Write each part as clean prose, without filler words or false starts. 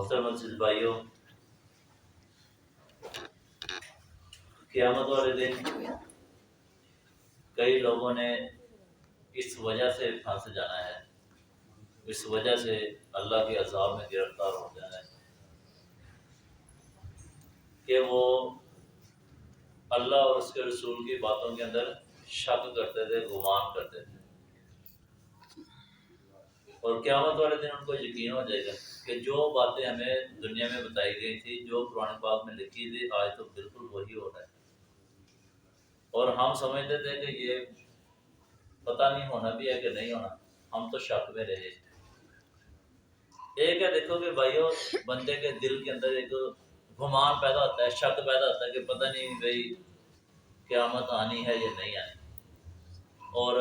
محترم عزیز بھائیوں، قیامت والے دن کئی لوگوں نے اس وجہ سے پھنس جانا ہے، اس وجہ سے اللہ کے عذاب میں گرفتار ہو جانا ہے کہ وہ اللہ اور اس کے رسول کی باتوں کے اندر شک کرتے تھے، گمان کرتے تھے، اور قیامت والے دن ان کو یقین ہو جائے گا کہ جو باتیں ہمیں دنیا میں بتائی گئی تھی، جو قرآن پاک میں لکھی تھی، آج تو بالکل وہی ہو رہا ہے، اور ہم سمجھتے تھے کہ یہ پتہ نہیں ہونا بھی ہے کہ نہیں ہونا، ہم تو شک میں رہے۔ ایک ہے، دیکھو کہ بھائیو، بندے کے دل کے اندر ایک گمان پیدا ہوتا ہے، شک پیدا ہوتا ہے کہ پتہ نہیں بھائی قیامت آنی ہے یا نہیں آنی، اور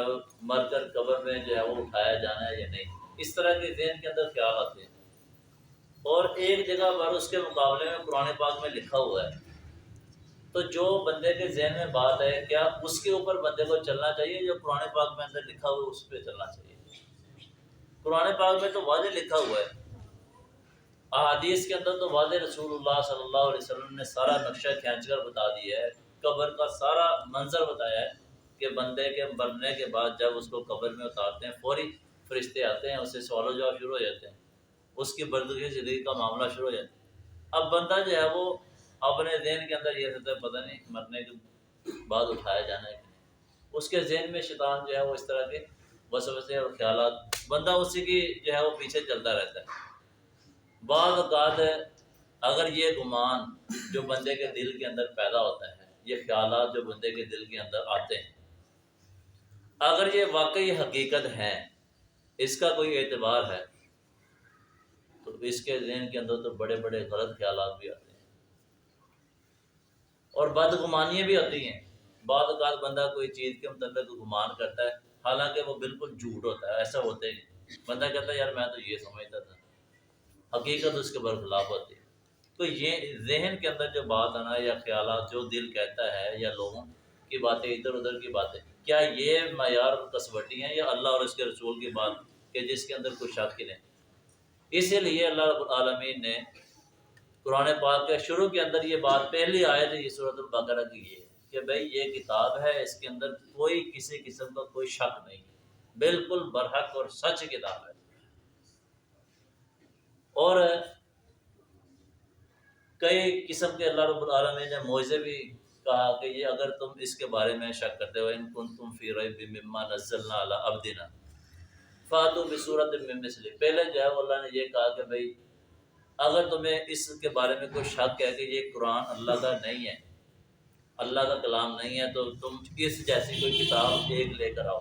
مر کر قبر میں جو ہے وہ اٹھایا جانا ہے یا نہیں، اس طرح کے ذہن کے اندر خیال آتے ہیں۔ اور ایک جگہ پر اس کے مقابلے میں قرآن پاک میں لکھا ہوا ہے، تو جو بندے کے ذہن میں بات ہے، کیا اس کے اوپر بندے کو چلنا چاہیے، جو قرآن پاک میں اندر لکھا ہوا اس پہ چلنا چاہیے؟ قرآن پاک میں تو واضح لکھا ہوا ہے، احادیث کے اندر تو واضح رسول اللہ صلی اللہ علیہ وسلم نے سارا نقشہ کھینچ کر بتا دیا ہے، قبر کا سارا منظر بتایا ہے کہ بندے کے مرنے کے بعد جب اس کو قبر میں اتارتے ہیں، فوری فرشتے آتے ہیں، اس سے سوال و جواب شروع ہو جاتے ہیں، اس کی بردگی زندگی کا معاملہ شروع ہو جاتا ہے۔ اب بندہ جو ہے وہ اپنے ذہن کے اندر یہ ہوتا ہے پتہ نہیں مرنے کے بعد اٹھایا جانا ہے کہ نہیں، اس کے ذہن میں شیطان جو ہے وہ اس طرح کے وسوسے اور خیالات، بندہ اسی کی جو ہے وہ پیچھے چلتا رہتا ہے۔ بعض اوقات اگر یہ گمان جو بندے کے دل کے اندر پیدا ہوتا ہے، یہ خیالات جو بندے کے دل کے اندر آتے ہیں، اگر یہ واقعی حقیقت ہے، اس کا کوئی اعتبار ہے، تو اس کے ذہن کے اندر تو بڑے بڑے غلط خیالات بھی آتے ہیں اور بدگمانیاں بھی آتی ہیں۔ بعض اوقات بندہ کوئی چیز کے متعلق گمان کرتا ہے، حالانکہ وہ بالکل جھوٹ ہوتا ہے، ایسا ہوتا ہی نہیں۔ بندہ کہتا ہے یار میں تو یہ سمجھتا تھا، حقیقت اس کے برخلاف ہوتی ہے۔ تو یہ ذہن کے اندر جو بات آنا یا خیالات جو دل کہتا ہے یا لوگوں کی باتیں، ادھر ادھر کی باتیں، کیا یہ معیار کسوٹی ہیں یا اللہ اور اس کے رسول کی بات کہ جس کے اندر کوئی شک نہیں؟ اسی لیے اللہ رب العالمین نے قرآن پاک کے شروع کے اندر یہ بات، پہلی آیت یہ سورۃ البقرہ کی ہے کہ بھئی یہ کتاب ہے، اس کے اندر کوئی کسی قسم کا کوئی شک نہیں، بالکل برحق اور سچ کتاب ہے۔ اور کئی قسم کے اللہ رب العالمین نے معجزے بھی کہا کہ یہ اگر تم اس کے بارے میں شک کرتے ہو، ان کنتم فی ریب مما نزلنا علی عبدنا فاتوا بسورۃ من مثلہ، پہلے جو ہے اللہ نے یہ کہا کہ بھئی اگر تمہیں اس کے بارے میں کوئی شک ہے کہ یہ قرآن اللہ کا نہیں ہے، اللہ کا کلام نہیں ہے، تو تم اس جیسی کوئی کتاب ایک لے کر آؤ۔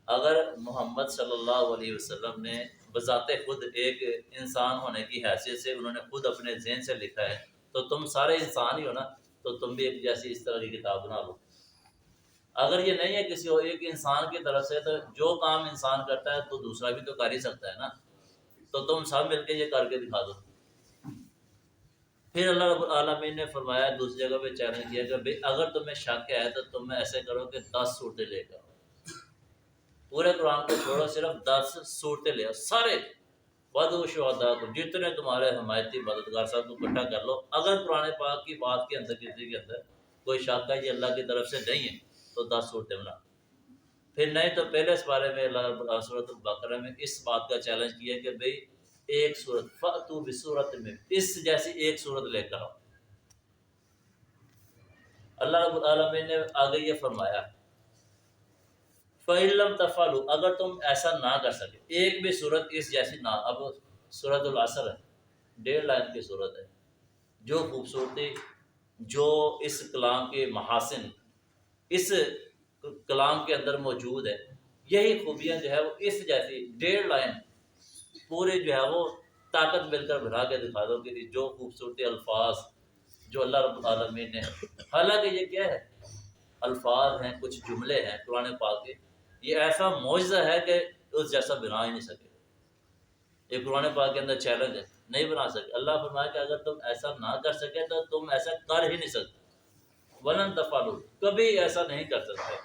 اگر محمد صلی اللہ علیہ وسلم نے بذات خود ایک انسان ہونے کی حیثیت سے انہوں نے خود اپنے ذہن سے لکھا ہے، تو تم سارے انسان ہی ہو نا، تو تم بھی ایک جیسی اس طرح کی کتاب بنا لو۔ اگر یہ نہیں ہے کسی اور ایک انسان کی طرف سے، تو جو کام انسان کرتا ہے تو دوسرا بھی تو کر ہی سکتا ہے نا، تو تم سب مل کے یہ کر کے دکھا دو۔ پھر اللہ رب العالمین نے فرمایا دوسری جگہ پہ چیلنج کیا کہ اگر تمہیں شک ہے تو تم ایسے کرو کہ 10 صورتیں لے کر آؤ، پورے قرآن کو چھوڑو، صرف 10 صورتیں لے آؤ، سارے وَدْعُوا شُهَدَاءَکُمْ، جتنے تمہارے حمایتی مددگار سب کو اکٹھا کر لو۔ اگر قرآن پاک کی بات کے اندر کسی کے اندر کوئی شک ہے یہ اللہ کی طرف سے نہیں ہے، تو 10 صورتیں بنا۔ پھر نہیں تو پہلے اس بارے میں اللہ رب العالمین سورۃ البقرہ میں اس بات کا چیلنج کیا کہ بھئی ایک صورت، فَأْتُوا بِسُورَةٍ مِّن، اس جیسی ایک صورت لے کر آؤ۔ اللہ رب العالمین نے آگے یہ فرمایا فَإِن لَّمْ تَفْعَلُوا، اگر تم ایسا نہ کر سکے، ایک بھی صورت اس جیسی نہ، اب سورۃ العصر ہے، 1.5 لائن کی صورت ہے، جو خوبصورتی، جو اس کلام کے محاسن اس کلام کے اندر موجود ہے، یہی خوبیاں جو ہے وہ اس جیسی 1.5 لائن پورے جو ہے وہ طاقت مل کر بھرا کے دکھا دو کہ جو خوبصورتی الفاظ جو اللہ رب العالمین نے، حالانکہ یہ کیا ہے، الفاظ ہیں، کچھ جملے ہیں قرآن پاک کے، یہ ایسا معجزہ ہے کہ اس جیسا بنا ہی نہیں سکے۔ یہ قرآن پاک کے اندر چیلنج ہے، نہیں بنا سکے۔ اللہ فرمایا کہ اگر تم ایسا نہ کر سکے تو تم ایسا کر ہی نہیں سکتے، وَلَن تَفْعَلُوا، کبھی ایسا نہیں کر سکتے،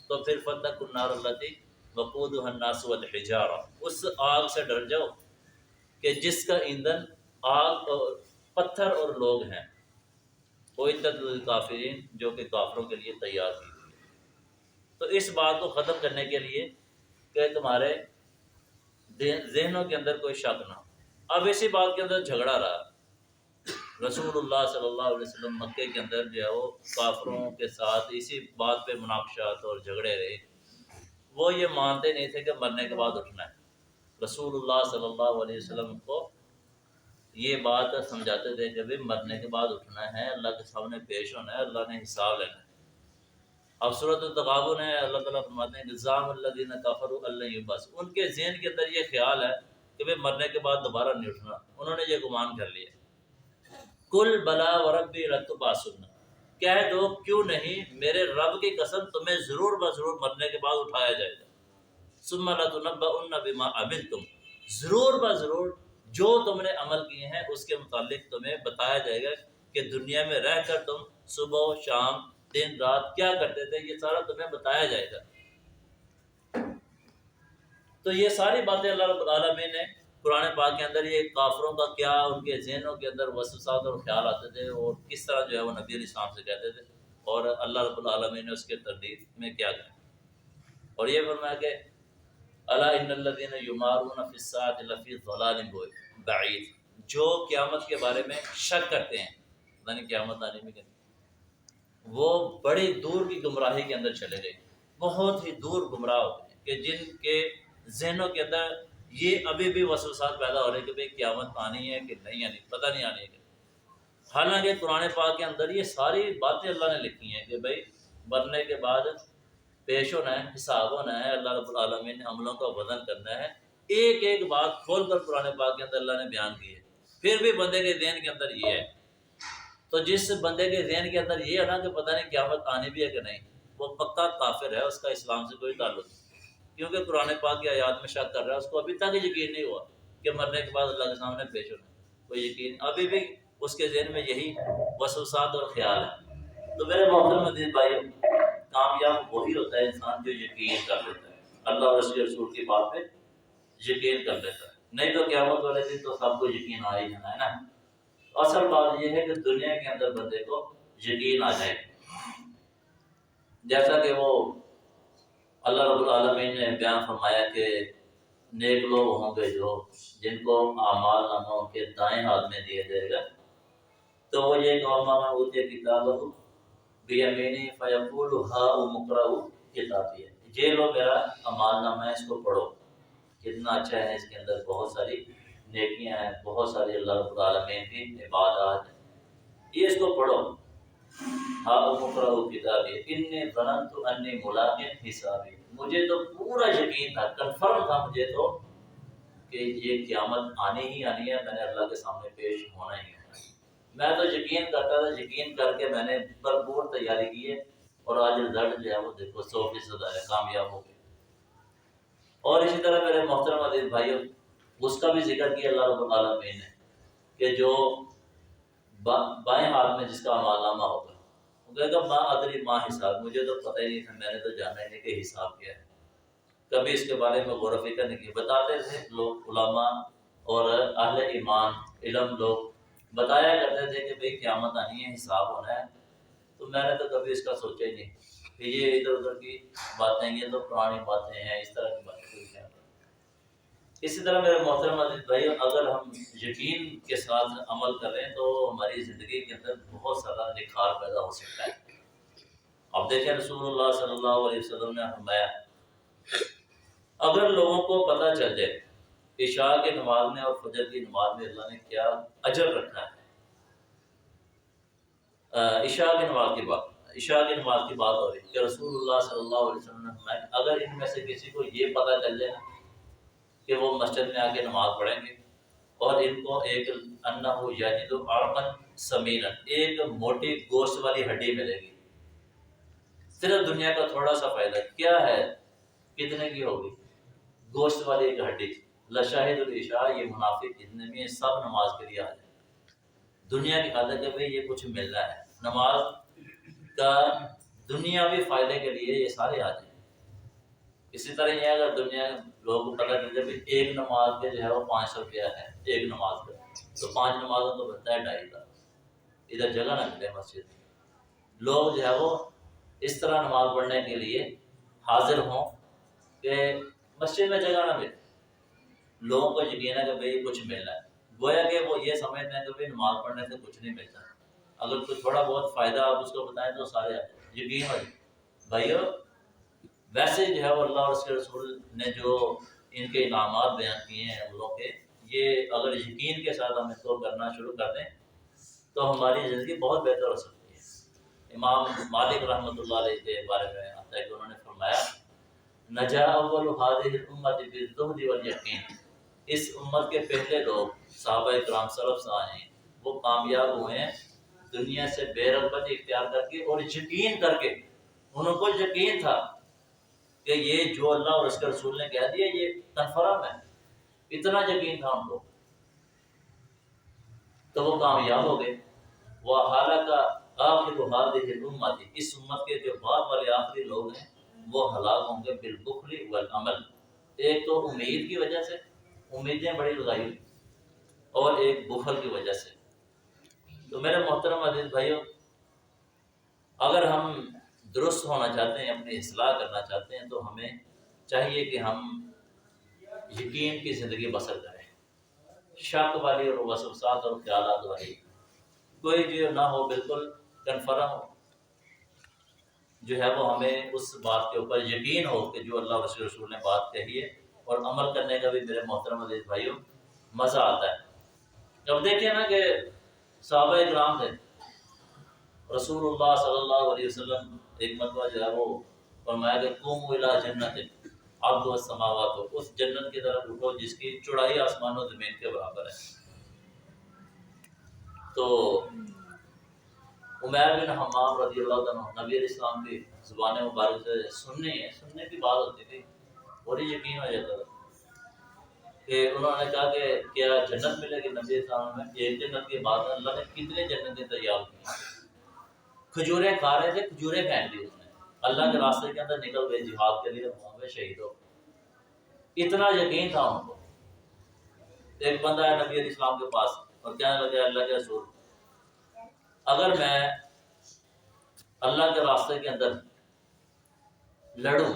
تو پھر فَاتَّقُوا النَّارَ الَّتِي وَقُودُهَا النَّاسُ وَالْحِجَارَةُ، اس آگ سے ڈر جاؤ کہ جس کا ایندھن آگ اور پتھر اور لوگ ہیں، اعدت للکافرین، جو کہ کافروں کے لیے تیار کی گئی ہے۔ تو اس بات کو ختم کرنے کے لیے کہ تمہارے ذہنوں کے اندر کوئی شک نہ ہو۔ اب اسی بات کے اندر جھگڑا رہا، رسول اللہ صلی اللہ علیہ وسلم مکے کے اندر جو ہے وہ کافروں کے ساتھ اسی بات پہ مناقشات اور جھگڑے رہے۔ وہ یہ مانتے نہیں تھے کہ مرنے کے بعد اٹھنا ہے۔ رسول اللہ صلی اللہ علیہ وسلم کو یہ بات سمجھاتے تھے کہ بھائی مرنے کے بعد اٹھنا ہے، اللہ کے سامنے پیش ہونا ہے، اللہ نے حساب لینا ہے۔ اب سورۃ التغابن ہے، اللہ تعالیٰ فرماتے ہیں کہ زعم الذین کفروا ان لن یبعثوا، ان کے ذہن کے اندر یہ خیال ہے کہ بھائی مرنے کے بعد دوبارہ نہیں اٹھنا، انہوں نے یہ گمان کر لیا۔ کل بلا وربی لتبعثن، کہہ دو کیوں نہیں، میرے رب کی قسم تمہیں ضرور بضرور مرنے کے بعد اٹھایا جائے گا۔ ثم لتنبؤن بما عملتم، ضرور بضرور جو تم نے عمل کیے ہیں اس کے متعلق تمہیں بتایا جائے گا کہ دنیا میں رہ کر تم صبح و شام دن رات کیا کرتے تھے، یہ سارا تمہیں بتایا جائے گا۔ تو یہ ساری باتیں اللہ رب العالمین نے قرآن پاک کے اندر یہ کافروں کا کیا ان کے ذہنوں کے اندر وسوسات اور خیال آتے تھے اور کس طرح جو ہے وہ نبی علیہ السلام سے کہتے تھے، اور اللہ رب العالمین نے اس کے تردید میں کیا کہا۔ اور یہ فرمایا کہ الا ان الذین یمارون فی الساعۃ لفی ضلال بعید، جو قیامت کے بارے میں شک کرتے ہیں، پتہ نہیں قیامت آنے میں کیا، وہ بڑی دور کی گمراہی کے اندر چلے گئے، بہت ہی دور گمراہ ہو گئے، کہ جن کے ذہنوں کے اندر یہ ابھی بھی وسوسات پیدا ہو رہے کہ بھئی قیامت آنی ہے کہ نہیں آنی، پتہ نہیں آنی ہے۔ حالانکہ قرآن پاک کے اندر یہ ساری باتیں اللہ نے لکھی ہیں کہ بھئی مرنے کے بعد پیش ہونا ہے، حساب ہونا ہے، اللہ رب العالمین نے عملوں کا وزن کرنا ہے، ایک ایک بات کھول کر قرآن پاک کے اندر اللہ نے بیان کی ہے۔ پھر بھی بندے کے ذہن کے اندر یہ ہے، تو جس بندے کے ذہن کے اندر یہ ہے نا کہ پتہ نہیں قیامت آنی بھی ہے کہ نہیں، وہ پکا کافر ہے، اس کا اسلام سے کوئی تعلق نہیں، کیونکہ قرآن پاک کی آیات میں شک کر رہا ہے، اس کو ابھی تک یقین نہیں ہوا کہ مرنے کے بعد اللہ کے سامنے پیش ہونا ہے، کوئی یقین ابھی بھی اس کے ذہن میں یہی وسوسات اور خیال ہے۔ تو میرے محترم عزیز بھائیو، کامیاب وہی ہوتا ہے انسان جو یقین کر لیتا ہے، اللہ اور اس کے رسول کی بات پہ یقین کر لیتا ہے، نہیں تو قیامت والے دن تو سب کو یقین آ ہی جانا ہے نا۔ اصل بات یہ ہے کہ دنیا کے اندر بندے کو یقین آ جائے، جیسا کہ وہ اللہ رب العالمین نے بیان فرمایا کہ نیک لوگ ہوں گے جو جن کو اعمال ناموں کے دائیں ہاتھ میں دیا جائے گا، تو وہ یہ قوم میں اوتیٰ کتابہ بیمینی فیقول ہاؤم اقرؤوا کتابیہ، یہ لو میرا اعمال نامہ ہے، اس کو پڑھو، کتنا اچھا ہے، اس کے اندر بہت ساری نیکیاں ہیں، بہت ساری اللہ رب العالمین کی عبادات ہیں، یہ اس کو پڑھو۔ ہاؤم اقرؤوا کتابیہ انی ظننت انی ملاق حسابی، مجھے تو پورا یقین تھا، کنفرم تھا مجھے تو کہ یہ قیامت آنی ہی آنی ہے، میں نے اللہ کے سامنے پیش ہونا ہی ہونا ہے۔ میں تو یقین کرتا تھا، یقین کر کے میں نے بھرپور تیاری کی ہے، اور آج رزلٹ جو ہے وہ دیکھو 100% ہے، کامیاب ہو گئے۔ اور اسی طرح میرے محترم عزیز بھائیو، اس کا بھی ذکر کیا اللہ رب العالمین نے کہ جو بائیں ہاتھ میں جس کا اعمال نامہ ہوگا، وہ کہے گا ماں ادری ماں حساب، مجھے تو پتہ ہی نہیں تھا، میں نے تو جانا ہی نہیں کہ حساب کیا ہے، کبھی اس کے بارے میں غور و فکر نہیں کی۔ بتاتے تھے لوگ، علماء اور اہل ایمان علم لوگ بتایا کرتے تھے کہ بھئی قیامت آنی ہے، حساب ہونا ہے، تو میں نے تو کبھی اس کا سوچا ہی نہیں کہ یہ ادھر ادھر کی باتیں، یہ تو پرانی باتیں ہیں، اس طرح کی باتیں کوئی نہیں۔ اسی طرح میرے محترم عزیز بھائی، اگر ہم یقین کے ساتھ عمل کریں تو ہماری زندگی کے اندر بہت سارا نکھار پیدا ہو سکتا ہے۔ اب دیکھیں رسول اللہ صلی اللہ علیہ وسلم نے فرمایا، اگر لوگوں کو پتہ چل جائے عشاء کی نماز میں اور فجر کی نماز میں اللہ نے کیا اجر رکھا ہے، عشاء کی نماز کی بات ہو رہی ہے کہ رسول اللہ صلی اللہ علیہ وسلم نے فرمایا کہ اگر ان میں سے کسی کو یہ پتہ چل جائے کہ وہ مسجد میں آ کے نماز پڑھیں گے اور ان کو ایک انہ یجد عرقا سمینا، ایک موٹی گوشت والی ہڈی ملے گی، صرف دنیا کا تھوڑا سا فائدہ کیا ہے، کتنے کی ہوگی، گوشت والی ایک ہڈی، لشاہد العشاء، یہ منافق جتنے بھی ہیں سب نماز کے لیے آ جائیں، دنیا کی خاطر کہ بھئی یہ کچھ ملنا ہے، نماز کا دنیاوی فائدے کے لیے یہ سارے آ جائیں۔ اسی طرح یہ اگر دنیا لوگوں کو پتہ چل جائے ایک نماز کے جو ہے وہ 500 روپیہ ہے ایک نماز کا، تو 5 نمازوں کو بنتا ہے 2.5 لاکھ. ادھر جگہ نہ ملے مسجد، لوگ جو ہے وہ اس طرح نماز پڑھنے کے لیے حاضر ہوں کہ مسجد میں جگہ نہ ملے. لوگوں کو یقین ہے کہ بھئی کچھ ملنا ہے، گویا کہ وہ یہ سمجھتے ہیں کہ بھئی نماز پڑھنے سے کچھ نہیں ملتا. اگر کوئی تھوڑا بہت فائدہ آپ اس کو بتائیں تو سارے یقین ہو جائے. بھائیو ویسے جو ہے وہ اللہ اور اس کے رسول نے جو ان کے انعامات بیان کیے ہیں ہم لوگوں کے، یہ اگر یقین کے ساتھ ہم اس کو کرنا شروع کر دیں تو ہماری زندگی بہت بہتر ہو سکتی ہے. امام مالک رحمۃ اللہ علیہ کے بارے میں آتا ہے کہ انہوں نے فرمایا نجا اول هذه الامت بالزہد والیقین، اس امت کے پہلے لوگ صحابہ کرام سلف صالحین وہ کامیاب ہوئے ہیں دنیا سے بے رغبتی اختیار کر کے اور یقین کر کے. انہوں کو یقین تھا کہ یہ جو اللہ اور اس کے رسول نے کہہ دیا یہ کنفرم ہے، اتنا یقین تھا ان کو، تو وہ کامیاب ہو گئے. وہ حالانکہ آخر هذه الامت، اس امت کے جو بعد والے آخری لوگ ہیں وہ ہلاک ہوں گے بالبخل والعمل. ایک تو امید کی وجہ سے، امیدیں بڑی لگائی ہوئی، اور ایک بخل کی وجہ سے. تو میرے محترم عزیز بھائیوں، اگر ہم درست ہونا چاہتے ہیں، اپنی اصلاح کرنا چاہتے ہیں، تو ہمیں چاہیے کہ ہم یقین کی زندگی بسر کریں، شک والی اور وسوسات اور خیالات والی کوئی جو نہ ہو، بالکل کنفرم ہو جو ہے وہ ہمیں اس بات کے اوپر یقین ہو کہ جو اللہ اور رسول نے بات کہی ہے، اور عمل کرنے کا بھی میرے محترم عزیز بھائیوں مزہ آتا ہے. اب دیکھیں نا کہ صحابہ اکرام تھے، رسول اللہ صلی اللہ علیہ وسلم ایک مرتبہ جو ہے وہ فرمایا کہ قوموا الی جنت عرضها السماوات، اس جنت کی طرف اٹھو جس کی چوڑائی آسمان و زمین کے برابر ہے. تو عمیر بن حمام رضی اللہ عنہ نبی علیہ السلام کی زبان مبارک سے سننے کی بات ہوتی تھی اور یہ یقین ہو جاتا تھا کہ انہوں نے کہا کہ کیا جنت ملے گی. نبی علیہ السلام میں ایک جنت کے بعد اللہ نے کتنے جنتیں تیار کی. کھجوریں کھا رہے تھے، کھجوریں پھینک دی اس نے، اللہ کے راستے کے اندر نکل گئے جہاد کے لیے، وہاں پہ شہید ہو. اتنا یقین تھا ان کو. ایک بندہ ہے نبی علیہ السلام کے پاس اور کہنے لگا اللہ کے رسول، اگر میں اللہ کے راستے کے اندر لڑوں،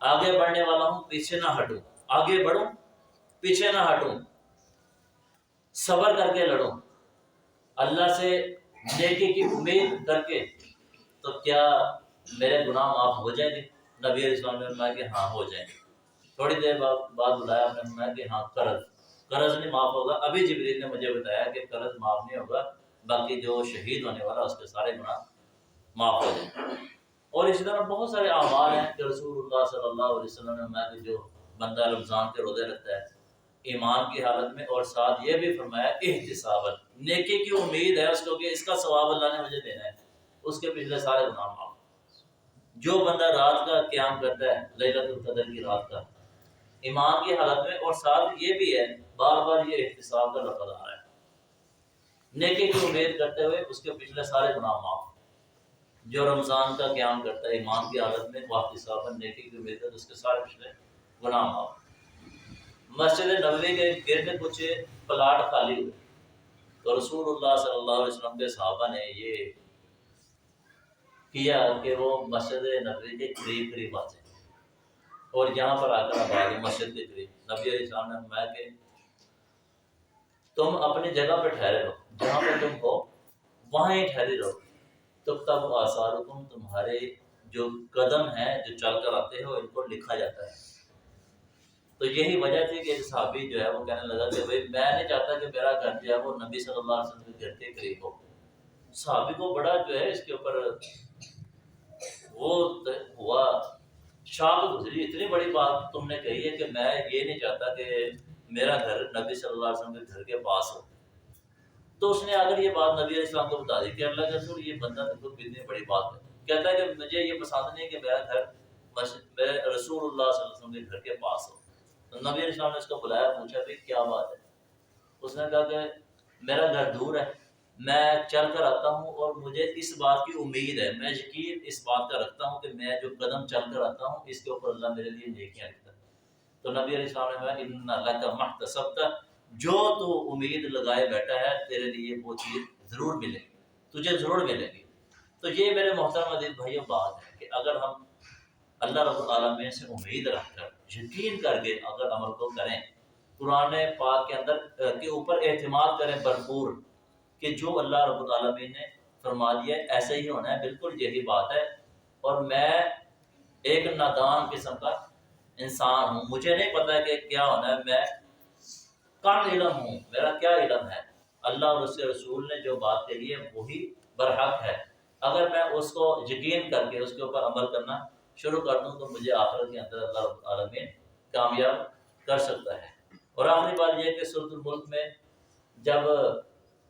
آگے بڑھنے والا ہوں، پیچھے نہ ہٹوں، آگے بڑھوں پیچھے نہ ہٹوں، صبر کر کے لڑوں، اللہ سے نیکی کی امید کر کے، تو کیا میرے گناہ معاف ہو جائیں گے؟ نبی علیہ السلام نے فرمایا کہ ہاں ہو جائیں گے. تھوڑی دیر بعد بلایا، آپ نے فرمایا کہ ہاں قرض نہیں معاف ہوگا. ابھی جبریل نے مجھے بتایا کہ قرض معاف نہیں ہوگا، باقی جو شہید ہونے والا اس کے سارے گناہ معاف ہو جائیں. اور اسی طرح بہت سارے اعمال ہیں کہ رسول اللہ صلی اللہ علیہ وسلم نے فرمایا کہ جو بندہ رمضان کے روزے رکھتا ہے ایمان کی حالت میں، اور ساتھ یہ بھی فرمایا احتساباً، نیکی کی امید ہے اس کو کہ اس کا ثواب اللہ نے مجھے دینا ہے، اس کے پچھلے سارے گناہ معاف. جو بندہ رات کا قیام کرتا ہے لیلۃ القدر کی رات کا ایمان کی حالت میں، اور ساتھ یہ بھی ہے بار بار یہ احتساب کا لفظ آ رہا ہے، نیکی کی امید کرتے ہوئے اس کے پچھلے سارے گناہ معاف. جو رمضان کا قیام کرتا ہے ایمان کی حالت میں واحتساباً، نیکی کی امید ہے، تو اس کے سارے پچھلے گناہ معاف. مسجد نبوی کے گرد کچھ پلاٹ خالی ہوئے تو رسول اللہ صلی اللہ علیہ وسلم کے صحابہ نے یہ کیا کہ وہ مسجد نبوی کے قریب قریب آ جائیں اور یہاں پر آ کر آباد مسجد کے قریب. نبی علیہ السلام نے فرمایا کہ تم اپنی جگہ پہ ٹھہرے رہو، جہاں پہ تم ہو وہاں ہی ٹھہرے رہو، تب آثارکم، تمہارے جو قدم ہیں جو چل کر آتے ہو ان کو لکھا جاتا ہے. تو یہی وجہ تھی کہ صحابی جو ہے وہ کہنے لگا کہ بھائی میں نہیں چاہتا کہ میرا گھر جو ہے وہ نبی صلی اللہ علیہ وسلم کے گھر کے قریب ہو. صحابی کو بڑا جو ہے اس کے اوپر وہ ہوا، شاک گزری، اتنی بڑی بات تم نے کہی ہے کہ میں یہ نہیں چاہتا کہ میرا گھر نبی صلی اللہ علیہ وسلم کے گھر کے پاس ہو. تو اس نے اگر یہ بات نبی علیہ السلام کو بتا دی کہ اللہ کے رسول یہ بندہ تو کتنی بڑی بات ہے. کہتا ہے کہ مجھے یہ پسند نہیں کہ میرا گھر میرے رسول اللہ صلی اللہ علیہ وسلم کے گھر کے پاس ہو. تو نبی علیہ السلام نے اس کو بلایا، پوچھا بھائی کیا بات ہے. اس نے کہا کہ میرا گھر دور ہے میں چل کر آتا ہوں اور مجھے اس بات کی امید ہے، میں یقین اس بات کا رکھتا ہوں کہ میں جو قدم چل کر آتا ہوں اس کے اوپر اللہ میرے لیے نیکیاں لکھتا ہے۔ تو نبی علیہ السلام نے کہا ان لک محتسبت، جو تو امید لگائے بیٹھا ہے تیرے لیے وہ چیز ضرور ملے گی، تجھے ضرور ملے گی۔ تو یہ میرے محترم عزیز بھائیوں بات ہے کہ اگر ہم اللہ رب العالمین سے امید رکھ کر یقین کر کے اگر عمل کو کریں، قرآن پاک کے اندر کے اوپر اعتماد کریں بھرپور کہ جو اللہ رب العالمین نے فرما دیا ہے ایسے ہی ہونا ہے، بالکل یہی بات ہے۔ اور میں ایک نادان قسم کا انسان ہوں، مجھے نہیں پتا کہ کیا ہونا ہے، میں کم علم ہوں، میرا کیا علم ہے؟ اللہ اور اس کے رسول نے جو بات کہی ہے وہی برحق ہے۔ اگر میں اس کو یقین کر کے اس کے اوپر عمل کرنا شروع کر دوں تو مجھے آخرت کے اندر اللہ رب العالمین کامیاب کر سکتا ہے۔ اور آخری بات یہ کہ سورۃ الملک میں جب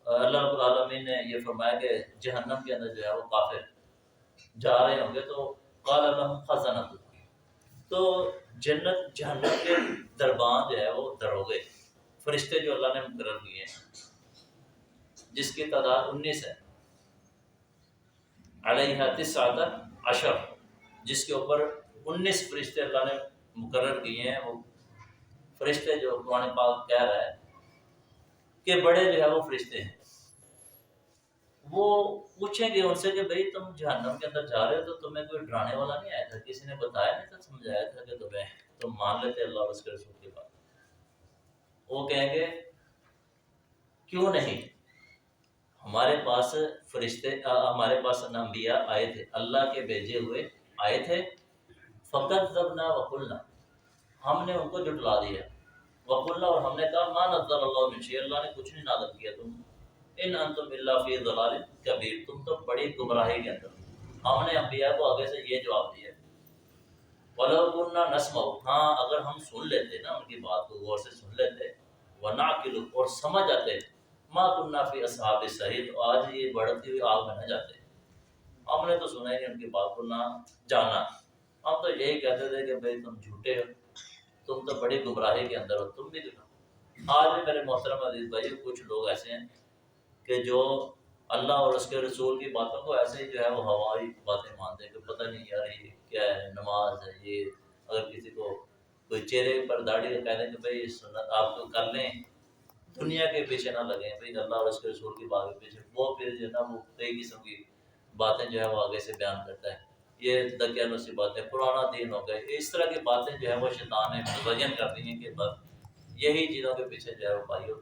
اللہ رب العالمین نے یہ فرمایا کہ جہنم کے اندر جو ہے وہ کافر جا رہے ہوں گے تو قال لهم خزنۃ، تو جنت جہنم کے دربان جو ہے وہ دروگے فرشتے جو اللہ نے مقرر کیے ہیں جس کی تعداد 19 ہے، علیہ 19 جس کے اوپر 19 فرشتے اللہ نے مقرر کیے ہیں۔ وہ فرشتے جو قرآن پاک کہہ رہا ہے کہ بڑے جو ہے وہ فرشتے ہیں، وہ پوچھیں گے ان سے کہ بھئی تم جہنم کے اندر جا رہے ہو تو تمہیں کوئی ڈرانے والا نہیں آیا تھا، کسی نے بتایا نہیں تھا، سمجھایا تھا کہ تم مان لیتے اللہ اور اس کے رسول کی بات؟ وہ کہیں گے کیوں نہیں، ہمارے پاس فرشتے ہمارے پاس انبیاء آئے تھے، اللہ کے بھیجے ہوئے آئے تھے، فکذبنا وقلنا، ہم نے ان کو جھٹلا دیا، وقلنا اور ہم نے کہا ما نزل اللہ من شیء، اللہ نے کچھ نہیں نازل کیا، تم ان انتم الا فی ضلال کبیر، تم تو بڑی گمراہی کے اندر۔ ہم نے انبیاء کو آگے سے یہ جواب دیا، وَلَوْ كُنَّا نَسْمَعُ، ہاں اگر ہم سن لیتے نا ان کی بات کو غور سے سن لیتے، وَنَعْقِلُ اور سمجھ آتے، مَا كُنَّا فِي أَصْحَابِ السَّعِيرِ، تو آج یہ بڑھتی ہوئی آگ میں نہ جاتے۔ ہم نے تو سنا ہی نہیں ان کی بات کو نہ جانا، ہم تو یہی کہتے تھے کہ بھئی تم جھوٹے ہو، تم تو بڑی گمراہی کے اندر ہو، تم بھی دکھا۔ آج بھی میرے محترم عزیز بھائی کچھ لوگ ایسے ہیں کہ جو اللہ اور اس کے رسول کی باتوں کو ایسے ہی جو ہے وہ ہوائی باتیں مانتے ہیں کہ پتہ نہیں یار یہ کیا ہے، نماز ہے یہ، اگر کسی کو کوئی چہرے پر داڑھی کا کہہ دیں کہ بھئی سنت آپ تو کر لیں، دنیا کے پیچھے نہ لگیں، بھئی اللہ اور اس کے رسول کی بات کے پیچھے، وہ پھر جو ہے نا وہ کئی قسم کی باتیں جو ہے وہ آگے سے بیان کرتا ہے، یہ دقیانوسی باتیں، پرانا دین ہو گئے، اس طرح کی باتیں جو ہے وہ شیطان نے مزین کر دی ہیں کہ بس یہی چیزوں کے پیچھے جو ہے وہ بھائیو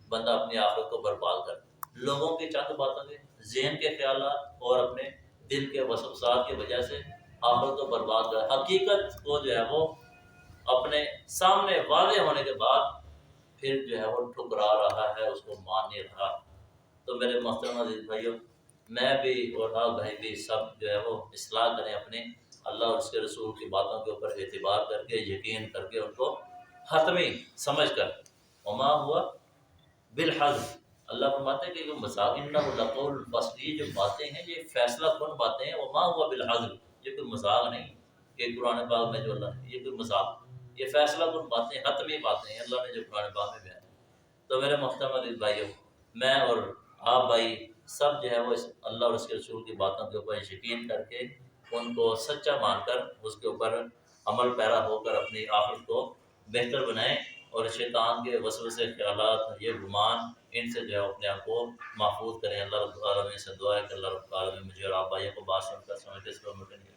بندہ اپنی آخرت کو برباد کر لوگوں کی چند باتوں کے ذہن کے خیالات اور اپنے دل کے وسوسات کی وجہ سے آخرت کو برباد کر، حقیقت کو جو ہے وہ اپنے سامنے واضح ہونے کے بعد پھر جو ہے وہ ٹھکرا رہا ہے، اس کو مان نہیں رہا۔ تو میرے محترم عزیز بھائیوں، میں بھی اور آپ بھائی بھی سب جو ہے وہ اصلاح کریں اپنے اللہ اور اس کے رسول کی باتوں کے اوپر اعتبار کر کے یقین کر کے ان کو حتمی سمجھ کر، وما ہوا بالحزم، اللہ فرماتے ہیں کہ یہ مذاق انہ لقول الفصل، یہ جو باتیں ہیں یہ فیصلہ کن باتیں ہیں، وما ہوا بالحزم، یہ کوئی مذاق نہیں کہ قرآن پاک میں جو اللہ نے یہ کوئی مذاق، یہ فیصلہ کن باتیں، حتمی باتیں ہیں اللہ نے جو قرآن پاک میں بیان۔ تو میرے محترم عزیز بھائیوں، میں اور آپ بھائی سب جو ہے وہ اس اللہ اور اس کے رسول کی باتوں کے اوپر یقین کر کے ان کو سچا مان کر اس کے اوپر عمل پیرا ہو کر اپنی آخرت کو بہتر بنائیں، اور شیطان کے وسوسے خیالات، یہ گمان، ان سے جو ہے اپنے آپ کو محفوظ کریں۔ اللہ رب العالمین سے دعا ہے کہ اللہ رب العالمین مجھے اور آپ بھائیوں کو بات سن کر سمجھ کے اس پر عمل کرنے